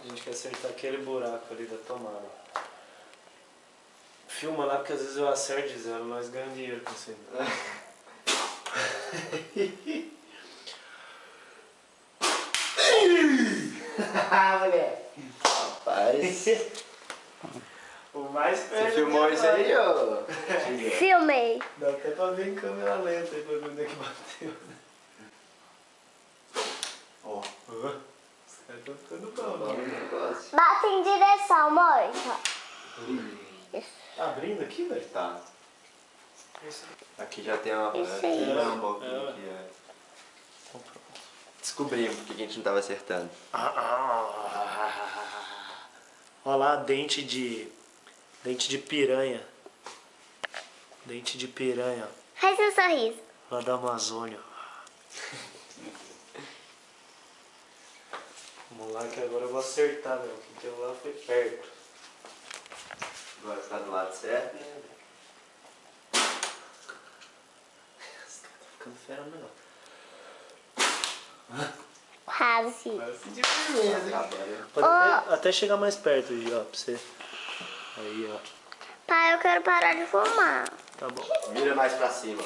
A gente quer acertar aquele buraco ali da tomada. Filma lá, porque às vezes eu acerto de zero, nós ganhamos dinheiro com isso aí. Mulher. Rapaz. O mais perto. Você filmou isso aí, ô? Filmei. Dá até pra ver em câmera lenta aí pra ver onde é que bateu. Ó. Os caras estão ficando bom, né? Bate em direção, mãe. Tá abrindo aqui, velho? Tá. Aqui já tem uma. Isso Aqui aí. é um pouquinho aqui, Descobrimos porque a gente não tava acertando. Olha lá, dente de piranha. Dente de piranha. Faz um sorriso. Lá da Amazônia. Vamos lá que agora eu vou acertar, meu. Que aquilo lá foi perto. Agora você tá do lado certo, né? Esse cara tá ficando fera mesmo. Quase. De firmeza, Pode até chegar mais perto, ó, pra você. Aí, ó. Pai, eu quero parar de fumar. Tá bom. Vira mais pra cima.